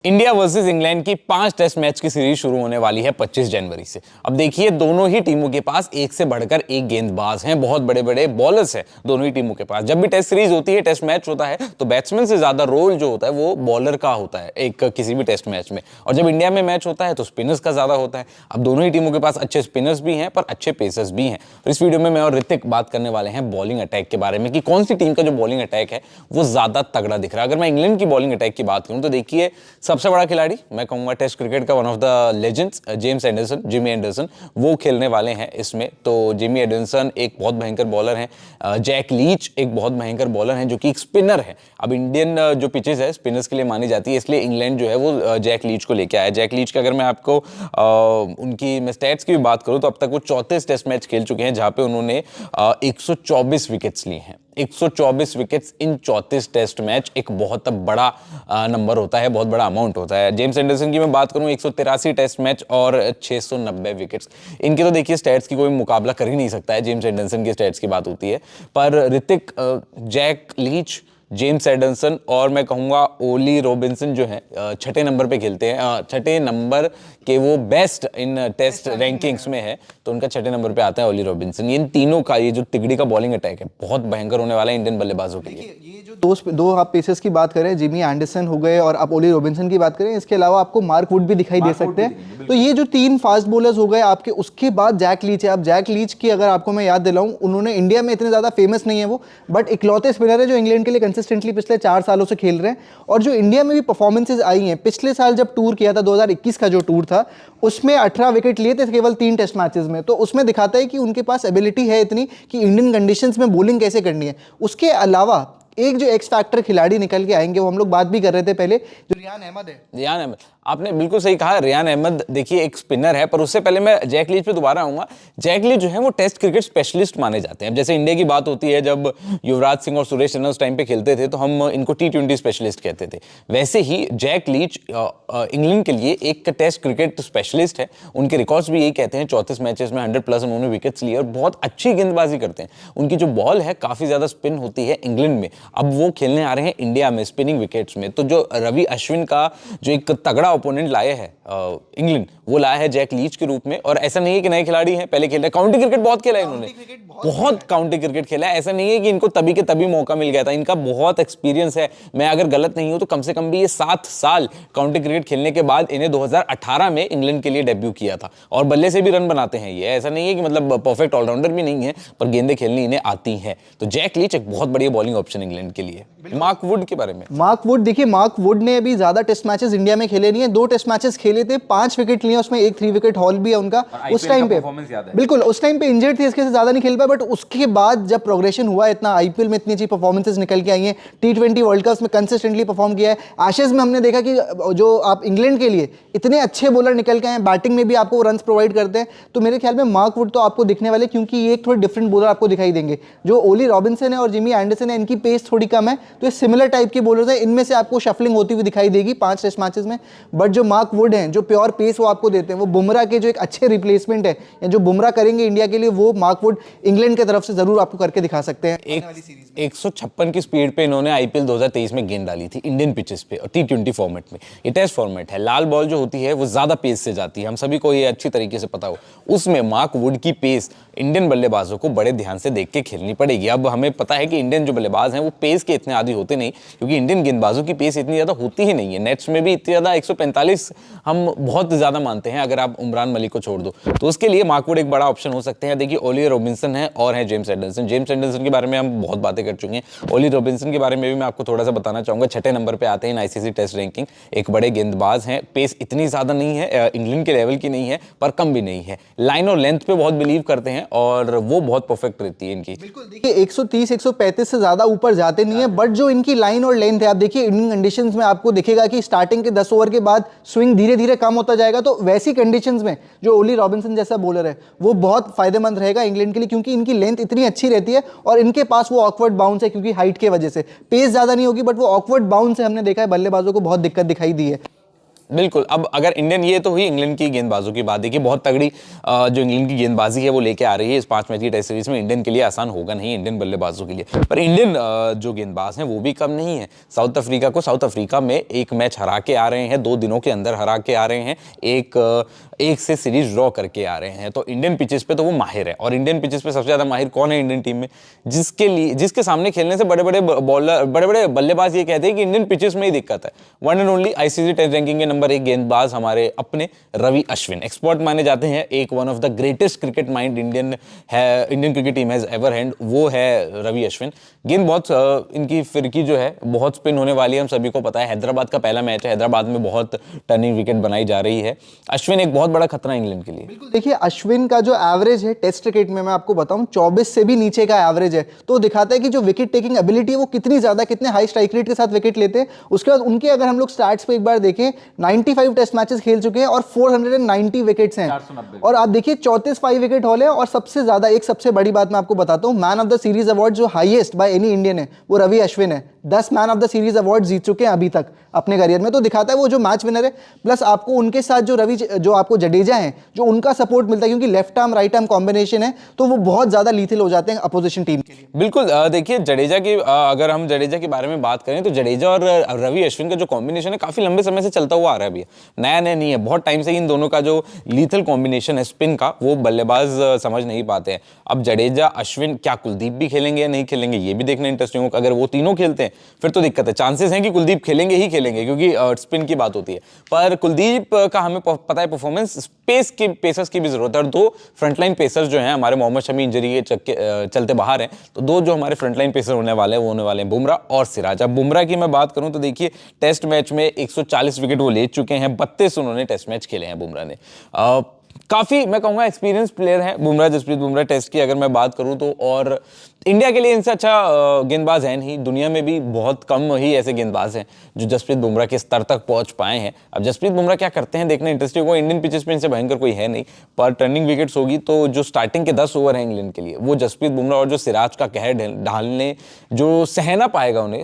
India versus England की 5 test match की series शुरू होने वाली है 25 जनवरी से। अब देखिए, दोनों ही टीमों के पास एक से बढ़कर एक गेंदबाज हैं, बहुत बड़े बड़े बॉलर्स हैं दोनों ही टीमों के पास। जब भी टेस्ट सीरीज होती है, टेस्ट मैच होता है, तो बैट्समैन से ज्यादा रोल जो होता है वो बॉलर का होता है एक किसी भी टेस्ट मैच में। और जब इंडिया में मैच होता है तो स्पिनर्स का ज्यादा होता है। अब दोनों ही टीमों के पास अच्छे स्पिनर्स भी हैं पर अच्छे पेसर्स भी हैं। तो इस वीडियो में मैं और ऋतिक बात करने वाले हैं बॉलिंग अटैक के बारे में कि कौन सी टीम का जो बॉलिंग अटैक है वो ज्यादा तगड़ा दिख रहा है। अगर मैं इंग्लैंड की बॉलिंग अटैक की बात करूं तो देखिए, सबसे बड़ा खिलाड़ी मैं कहूंगा टेस्ट क्रिकेट का one of the legends James Anderson, Jimmy Anderson, वो खेलने वाले हैं इसमें। तो जिमी एंडरसन एक बहुत भयंकर बॉलर हैं। जैक लीच एक बहुत भयंकर बॉलर हैं जो कि एक स्पिनर है। अब इंडियन जो पिचेस है स्पिनर्स के लिए मानी जाती है, इसलिए इंग्लैंड जो है वो जैक लीच को लेके आया। जैक लीच का अगर मैं आपको उनकी मैं स्टैट्स की भी बात करूं तो अब तक वो 34 टेस्ट मैच खेल चुके हैं जहां पे उन्होंने 124 विकेट्स ली हैं। 124 विकेट्स इन 34 टेस्ट मैच एक बहुत बड़ा नंबर होता है, बहुत बड़ा अमाउंट होता है। जेम्स एंडरसन की मैं बात करूं 183 टेस्ट मैच और 690 विकेट्स। इनके तो देखिए स्टैट्स की कोई मुकाबला कर ही नहीं सकता है, जेम्स एंडरसन की स्टैट्स की बात होती है। पर Hrithik, Jack Leach, James Anderson और मैं कहूंगा ओली रॉबिन्सन जो है छठे नंबर पे खेलते हैं। छठे नंबर के वो बेस्ट इन टेस्ट रैंकिंग्स में है, तो उनका छठे नंबर पे आता है ओली रॉबिन्सन। इन तीनों का ये जो तिगड़ी का बॉलिंग अटैक है बहुत भयंकर होने वाला है इंडियन बल्लेबाजों के लिए। ये जो दो आप पेसर्स की बात करें, जिमी एंडरसन हो गए और आप ओली रॉबिन्सन की बात करें, इसके अलावा आपको मार्क वुड भी दिखाई दे सकते हैं। तो ये जो 3 फास्ट बॉलर्स हो गए आपके, उसके बाद जैक लीच है। अब जैक लीच की अगर आपको मैं याद दिलाऊं, उन्होंने इंडिया में इतने ज्यादा फेमस नहीं है वो, बट इकलौते स्पिनर है जो इंग्लैंड के लिए कंसिस्टेंटली पिछले 4 सालों से खेल रहे हैं। और जो इंडिया में भी परफॉर्मेंसेज आई हैं, पिछले साल जब टूर किया था 2021 का जो टूर था, उसमें 18 विकेट लिए थे केवल 3 टेस्ट मैचेस में। तो उसमें दिखाता है कि उनके पास एबिलिटी है इतनी कि इंडियन कंडीशंस में बॉलिंग कैसे करनी है। उसके अलावा एक जो एक्स फैक्टर खिलाड़ी निकल के आएंगे, वो हम लोग बात भी कर रहे थे पहले, जो रियान अहमद है। रियान अहमद, आपने बिल्कुल सही कहा। रियान अहमद देखिए एक स्पिनर है, पर उससे पहले मैं जैक लीच पे दोबारा आऊंगा। जैक लीच जो है वो टेस्ट क्रिकेट स्पेशलिस्ट माने जाते हैं। जैसे इंडिया की बात होती है, जब युवराज सिंह और सुरेश रैना उस टाइम पे खेलते थे तो हम इनको T20 स्पेशलिस्ट कहते थे। वैसे ही जैक लीच इंग्लैंड के लिए एक टेस्ट क्रिकेट स्पेशलिस्ट है। उनके रिकॉर्ड्स भी यही कहते हैं, 34 मैचेस में 100+ उन्होंने विकेट्स लिए और बहुत अच्छी गेंदबाजी करते हैं। उनकी जो बॉल है काफी ज्यादा स्पिन होती है इंग्लैंड में। अब वो खेलने आ रहे हैं इंडिया में स्पिनिंग विकेट्स में। तो जो रवि अश्विन का जो एक तगड़ा ओपोनेंट लाए हैं इंग्लैंड, वो लाया है जैक लीच के रूप में। और ऐसा नहीं है कि नए खिलाड़ी हैं, पहले खेल रहे। काउंटी क्रिकेट बहुत खेला है इन्होंने, बहुत काउंटी क्रिकेट खेला है। ऐसा नहीं है कि इनको तभी के तभी मौका मिल गया था, इनका बहुत एक्सपीरियंस है। मैं अगर गलत नहीं हूं तो कम से कम भी ये 7 साल काउंटी क्रिकेट खेलने के बाद इन्हें 2018 में इंग्लैंड के लिए डेब्यू किया था। और बल्ले से भी रन बनाते हैं ये। ऐसा नहीं है कि मतलब परफेक्ट ऑलराउंडर भी नहीं है, पर गेंदे खेलनी इन्हें आती है। तो जैक लीच एक बहुत बढ़िया बॉलिंग ऑप्शन इंग्लैंड के लिए। मार्क वुड के बारे में, मार्क वुड देखिए, मार्क वुड ने अभी ज्यादा टेस्ट मैचेस इंडिया में खेले नहीं है। 2 टेस्ट मैचेस खेले थे, 5 विकेट लिए, उसमें एक 3 विकेट हॉल भी है उनका। उस टाइम पे बिल्कुल उस टाइम पे इंजर्ड थे, इसके से ज्यादा नहीं खेल पाया। बट उसके बाद जब प्रोग्रेशन हुआ, इतना आईपीएल में इतनी अच्छी परफॉर्मेंसेस निकल के आई हैं, T20 वर्ल्ड कप में कंसिस्टेंटली परफॉर्म किया है। एशेज में हमने देखा कि जो आप इंग्लैंड के लिए इतने अच्छे बॉलर निकल के आए, बैटिंग में भी आपको रन प्रोवाइड करते हैं। तो मेरे ख्याल में मार्क वुड तो आपको दिखने वाले, क्योंकि ये एक थोड़े डिफरेंट बॉलर आपको दिखाई देंगे। जो ओली रॉबिन्सन है और जिमी एंडरसन है, इनकी पेस थोड़ी कम है, तो ये सिमिलर टाइप के बॉलर्स हैं। इनमें से आपको शफलिंग होती हुई दिखाई देगी 5 टेस्ट मैचेस में। बट जो मार्क वुड हैं, जो प्योर पेस वो आपको देते हैं, वो बुमराह के जो एक अच्छे रिप्लेसमेंट है, या जो बुमराह करेंगे इंडिया के लिए, वो मार्क वुड इंग्लैंड की तरफ से जरूर आपको करके दिखा सकते हैं। 156 की स्पीड पे इन्होंने आईपीएल 2023 में गेंद डाली थी इंडियन पिचेस पे और T20 फॉर्मेट में। ये टेस्ट फॉर्मेट है, लाल बॉल जो होती है वो ज्यादा पेस से जाती है, हम सभी को ये अच्छी तरीके से पता हो। उसमें मार्क वुड की पेस इंडियन बल्लेबाजों को बड़े ध्यान से देख के खेलनी पड़ेगी। अब हमें पता है कि इंडियन जो बल्लेबाज हैं वो पेस के इतने आदी होते नहीं, क्योंकि इंडियन गेंदबाजों की पेस इतनी ज्यादा होती ही नहीं है। नेट्स में भी इतनी ज्यादा 145 हम बहुत ज्यादा मानते हैं, अगर आप उमरान मलिक को छोड़ दो। तो उसके लिए मार्क वुड एक बड़ा ऑप्शन हो सकते हैं। देखिए ओली रॉबिन्सन है और है जेम्स एंडरसन। जेम्स एंडरसन के बारे में हम बहुत बातें कर चुके हैं। ओली रॉबिन्सन के बारे में भी मैं आपको थोड़ा सा बताना चाहूंगा। छठे नंबर पे आते हैं आईसीसी टेस्ट रैंकिंग। एक बड़े गेंदबाज हैं, पेस इतनी ज्यादा नहीं है, इंग्लैंड के लेवल की नहीं है पर कम भी नहीं है। लाइन और लेंथ पे बहुत बिलीव करते हैं और वो बहुत परफेक्ट रहती है इनकी। बिल्कुल देखिए, 130 135 से ज्यादा ऊपर जाते नहीं है, बट जो इनकी लाइन और लेंथ है, आप देखिए इंडियन कंडीशंस में आपको दिखेगा कि स्टार्टिंग के 10 ओवर के बाद स्विंग धीरे धीरे कम होता जाएगा। तो वैसी कंडीशंस में जो ओली रॉबिन्सन जैसा बॉलर है वो बहुत फायदेमंद रहेगा इंग्लैंड के लिए, क्योंकि इनकी लेंथ इतनी अच्छी रहती है और इनके पास वो ऑकवर्ड बाउंस है, क्योंकि हाइट के वजह से पेस ज्यादा नहीं होगी, बट वो ऑकवर्ड बाउंस से हमने देखा है बल्लेबाजों को बहुत दिक्कत दिखाई दी है। बिल्कुल। अब अगर इंडियन, ये तो हुई इंग्लैंड की गेंदबाजों की बात, देखिए बहुत तगड़ी जो इंग्लैंड की गेंदबाजी है वो लेके आ रही है इस 5 मैच की टेस्ट सीरीज में। इंडियन के लिए आसान होगा नहीं, इंडियन बल्लेबाजों के लिए, पर इंडियन जो गेंदबाज हैं वो भी कम नहीं है। साउथ अफ्रीका में एक मैच हरा के आ रहे हैं, 2 दिनों के अंदर हरा के आ रहे हैं, एक से सीरीज ड्रॉ करके आ रहे हैं। तो इंडियन पिचेस पे तो वो माहिर है, और इंडियन पिचेस पे सबसे ज्यादा माहिर कौन है इंडियन टीम में? जिसके सामने खेलने से बड़े बड़े बॉलर, बड़े बड़े बल्लेबाज ये कहते हैं कि इंडियन पिचेस में ही दिक्कत है। One and only ICC test ranking के नंबर 1 गेंदबाज हमारे अपने रवि अश्विन, एक्सपर्ट माने जाते हैं, एक one of the greatest cricket mind Indian cricket team has ever hand, वो है रवि अश्विन। गेंद बहुत इनकी फिरकी जो है, बहुत स्पिन होने वाली है, हम सभी को पता है। हैदराबाद का पहला मैच है, हैदराबाद में बहुत टर्निंग विकेट बनाई जा रही है। अश्विन एक बहुत बड़ा खतरा इंग्लैंड के लिए। बिल्कुल, देखिए अश्विन का जो एवरेज है टेस्ट क्रिकेट में, मैं आपको बताऊं 24 से भी नीचे का एवरेज है, तो दिखाता है कि जो विकेट टेकिंग एबिलिटी है वो कितनी ज्यादा, कितने हाई स्ट्राइक रेट के साथ विकेट लेते हैं। उसके बाद उनके अगर हम लोग स्टैट्स पे एक बार देखें, 95 टेस्ट मैचेस खेल चुके हैं और 490 विकेट्स हैं, और आप देखिए 34 5 विकेट हॉल है। और सबसे ज्यादा, एक सबसे बड़ी बात मैं आपको बताता हूं, man of the series award जो हाईएस्ट बाय एनी इंडियन है वो रवि अश्विन है। 10 man of the series award जीत चुके हैं अभी तक अपने करियर में, तो दिखाता है वो जो मैच विनर है। प्लस आपको उनके साथ जो आपको जडेजा है, जो उनका सपोर्ट मिलता है, क्योंकि left arm right arm combination है, तो वो बहुत ज्यादा लीथल हो जाते हैं अपोजिशन टीम के लिए। बिल्कुल। देखिए जडेजा की, अगर हम जडेजा के बारे में बात करें तो जडेजा और रवि अश्विन का जो कॉम्बिनेशन है काफी लंबे समय से चलता हुआ आ रहा है। अभी नया नया नहीं है, बहुत टाइम से इन दोनों का जो लीथल कॉम्बिनेशन है स्पिन का, वो बल्लेबाज समझ नहीं पाते हैं। अब जडेजा अश्विन, क्या कुलदीप भी खेलेंगे या नहीं खेलेंगे, ये भी देखना इंटरेस्टिंग होगा। अगर वो तीनों खेलते हैं फिर तो दिक्कत है, चांसेस हैं कि कुलदीप खेलेंगे ही खेलेंगे, क्योंकि स्पिन की बात होती है। पर कुलदीप का हमें पता है परफॉर्मेंस, पेसर्स की भी जरूरत है, और 2 फ्रंटलाइन पेसर्स जो हैं हमारे, मोहम्मद शमी इंजरी के चलते बाहर हैं, तो 2 जो हमारे फ्रंटलाइन पेसर होने वाले हैं वो होने वाले हैं बुमराह और सिराज। अब बुमराह की मैं बात करूं तो देखिए टेस्ट मैच में 140 विकेट वो ले चुके हैं, 32 उन्होंने टेस्ट मैच खेले हैं बुमराह ने। काफी मैं कहूंगा एक्सपीरियंस प्लेयर है बुमराह, जसप्रीत बुमराह। टेस्ट की अगर मैं बात करूं तो, और इंडिया के लिए इनसे अच्छा गेंदबाज है नहीं, दुनिया में भी बहुत कम ही ऐसे गेंदबाज हैं जो जसप्रीत बुमराह के स्तर तक पहुंच पाए हैं। अब जसप्रीत बुमराह क्या करते हैं देखना इंटरेस्टिंग होगा। इंडियन पिचेस पे इनसे भयंकर कोई है नहीं, पर टर्निंग विकेट्स होगी तो जो स्टार्टिंग के 10 ओवर हैं इंग्लैंड के लिए, वो जसप्रीत बुमराह और जो सिराज का कहर ढालने जो सहना पाएगा उन्हें,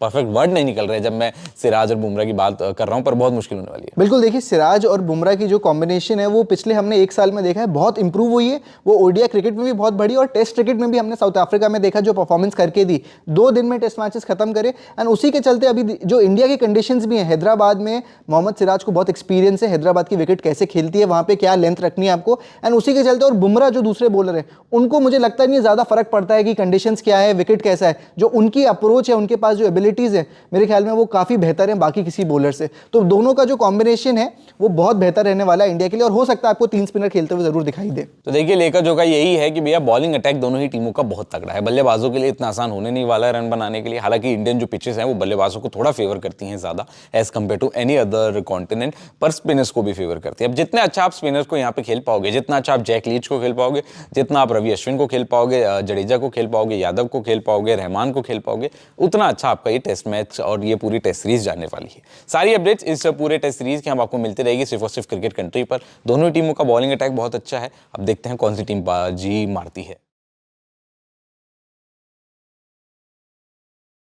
परफेक्ट वर्ड नहीं निकल रहे जब मैं सिराज और बुमराह की बात कर रहा हूं, पर बहुत मुश्किल होने वाली है। बिल्कुल, देखिए सिराज और बुमराह की जो कॉम्बिनेशन है वो पिछले हमने 1 साल में देखा है बहुत इंप्रूव हुई है। वो ओडीआई क्रिकेट में भी बहुत बढ़ी, और टेस्ट क्रिकेट में भी हमने साउथ अफ्रीका में देखा जो परफॉर्मेंस करके दी, 2 दिन में टेस्ट मैचेस खत्म करे। एंड उसी के चलते अभी जो इंडिया की कंडीशंस भी हैं, हैदराबाद में मोहम्मद सिराज को बहुत एक्सपीरियंस है, हैदराबाद की विकेट कैसे खेलती है, वहां पे क्या लेंथ रखनी है आपको, एंड उसी के चलते, और बुमराह जो दूसरे बॉलर है उनको मुझे लगता नहीं ज्यादा फर्क पड़ता है कि कंडीशंस क्या है, विकेट कैसा है। जो उनकी अप्रोच है, उनके पास जो एबिलिटीज है, मेरे ख्याल में वो काफी बेहतर है बाकी किसी बॉलर से। तो दोनों का जो कॉम्बिनेशन है वो बहुत बेहतर रहने वाला है इंडिया के लिए, और हो सकता है आपको 3 स्पिनर खेलते हुए जरूर दिखाई दे। तो देखिए लेकर जो का यही है कि भैया बॉलिंग अटैक दोनों ही टीमों का बहुत तगड़ा है, बल्लेबाजों के लिए इतना आसान होने नहीं वाला है रन बनाने के लिए। हालांकि इंडियन जो पिचेस हैं वो बल्लेबाजों को थोड़ा फेवर करती हैं ज्यादा as compare to any other continent, पर स्पिनर्स को भी फेवर करती है। अब जितने अच्छा आप स्पिनर्स को यहाँ पे खेल पाओगे, जितना अच्छा आप जैक लीच को खेल पाओगे, जितना आप रवि अश्विन को खेल पाओगे, जडेजा को खेल पाओगे, यादव को खेल पाओगे, रहमान को खेल पाओगे, उतना अच्छा आपका ये टेस्ट मैच और ये पूरी टेस्ट सीरीज जाने वाली है। सारी अपडेट्स इस पूरे टेस्ट सीरीज की हम आपको मिलती रहेगी सिर्फ और सिर्फ क्रिकेट कंट्री पर। दोनों टीमों का बॉलिंग अटैक बहुत अच्छा है, अब देखते हैं कौन सी टीम बाजी मारती है।